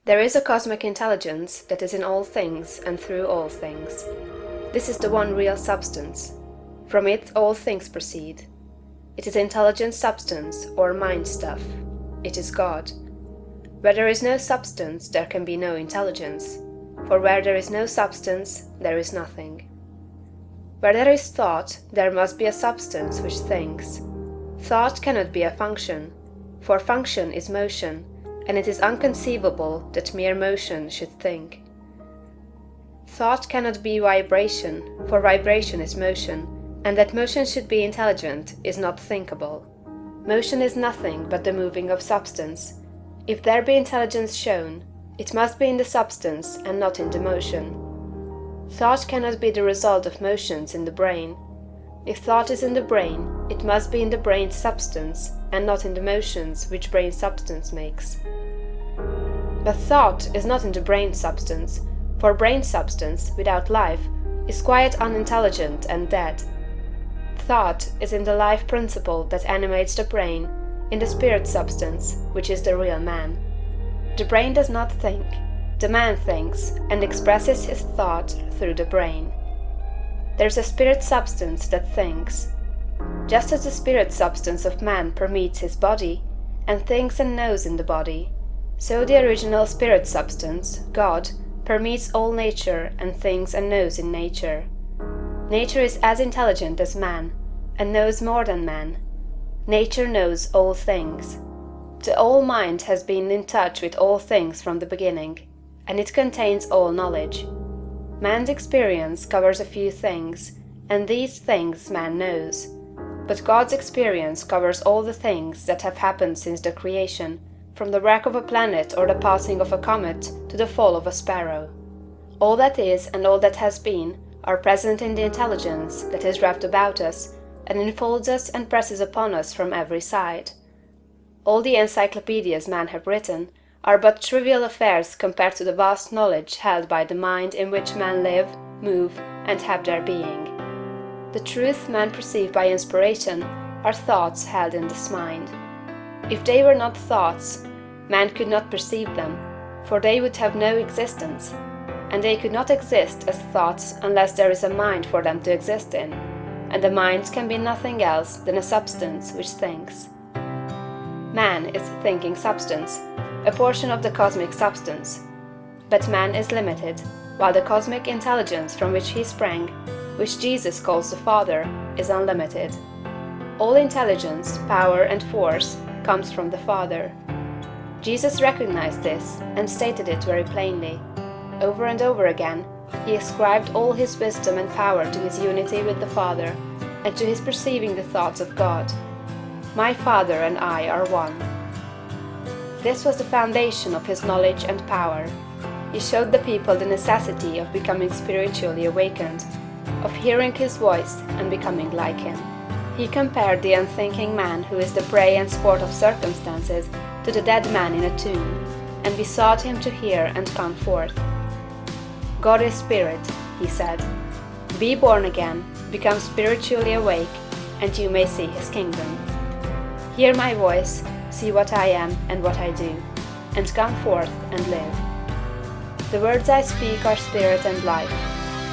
There is a cosmic intelligence that is in all things and through all things. This is the one real substance. From it all things proceed. It is intelligent substance or mind stuff. It is God. Where there is no substance, there can be no intelligence, for where there is no substance, there is nothing. Where there is thought, there must be a substance which thinks. Thought cannot be a function, for function is motion, and it is inconceivable that mere motion should think. Thought cannot be vibration, for vibration is motion, and that motion should be intelligent is not thinkable. Motion is nothing but the moving of substance. If there be intelligence shown, it must be in the substance and not in the motion. Thought cannot be the result of motions in the brain. If thought is in the brain, it must be in the brain's substance and not in the motions which brain substance makes. But thought is not in the brain substance, for brain substance, without life, is quite unintelligent and dead. Thought is in the life principle that animates the brain, in the spirit substance, which is the real man. The brain does not think. The man thinks and expresses his thought through the brain. There is a spirit substance that thinks. Just as the spirit substance of man permeates his body, and thinks and knows in the body, so the original spirit substance, God, permeates all nature and thinks and knows in nature. Nature is as intelligent as man, and knows more than man. Nature knows all things. The all-mind has been in touch with all things from the beginning, and it contains all knowledge. Man's experience covers a few things, and these things man knows. But God's experience covers all the things that have happened since the creation, from the wreck of a planet or the passing of a comet to the fall of a sparrow. All that is and all that has been are present in the intelligence that is wrapped about us and enfolds us and presses upon us from every side. All the encyclopedias men have written are but trivial affairs compared to the vast knowledge held by the mind in which men live, move, and have their being. The truth men perceive by inspiration are thoughts held in this mind. If they were not thoughts, man could not perceive them, for they would have no existence, and they could not exist as thoughts unless there is a mind for them to exist in, and the mind can be nothing else than a substance which thinks. Man is thinking substance, a portion of the cosmic substance. But man is limited, while the cosmic intelligence from which he sprang, which Jesus calls the Father, is unlimited. All intelligence, power, and force comes from the Father. Jesus recognized this and stated it very plainly. Over and over again, he ascribed all his wisdom and power to his unity with the Father, and to his perceiving the thoughts of God. My Father and I are one. This was the foundation of his knowledge and power. He showed the people the necessity of becoming spiritually awakened, of hearing his voice and becoming like him. He compared the unthinking man who is the prey and sport of circumstances to the dead man in a tomb, and besought him to hear and come forth. God is spirit, he said. Be born again, become spiritually awake, and you may see his kingdom. Hear my voice, see what I am and what I do, and come forth and live. The words I speak are spirit and life.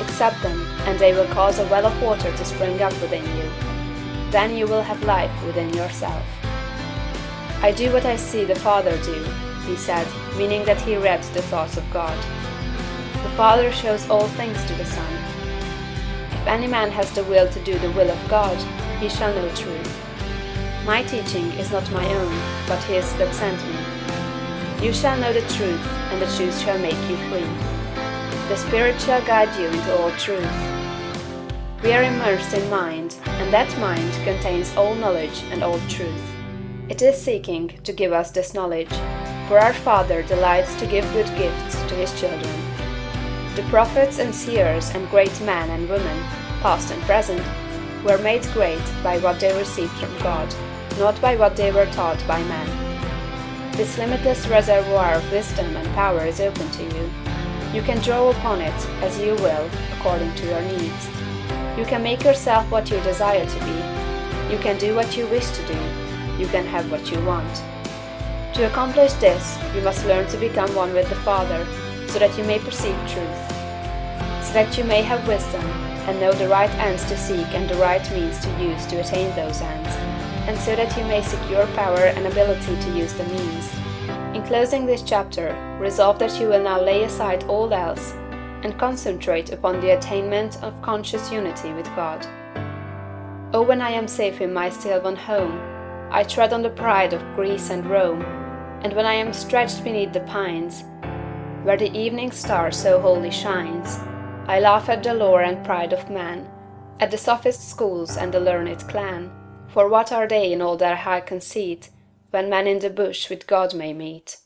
Accept them, and they will cause a well of water to spring up within you. Then you will have life within yourself. I do what I see the Father do, he said, meaning that he read the thoughts of God. The Father shows all things to the Son. If any man has the will to do the will of God, he shall know truth. My teaching is not my own, but his that sent me. You shall know the truth, and the truth shall make you free. The Spirit shall guide you into all truth. We are immersed in mind, and that mind contains all knowledge and all truth. It is seeking to give us this knowledge, for our Father delights to give good gifts to his children. The prophets and seers and great men and women, past and present, were made great by what they received from God, not by what they were taught by men. This limitless reservoir of wisdom and power is open to you. You can draw upon it as you will, according to your needs. You can make yourself what you desire to be. You can do what you wish to do. You can have what you want. To accomplish this, you must learn to become one with the Father, so that you may perceive truth, so that you may have wisdom, and know the right ends to seek and the right means to use to attain those ends, and so that you may secure power and ability to use the means. In closing this chapter, resolve that you will now lay aside all else, and concentrate upon the attainment of conscious unity with God. Oh, when I am safe in my still-won home, I tread on the pride of Greece and Rome, and when I am stretched beneath the pines, where the evening star so wholly shines, I laugh at the lore and pride of man, at the sophist schools and the learned clan, for what are they in all their high conceit, when man in the bush with God may meet?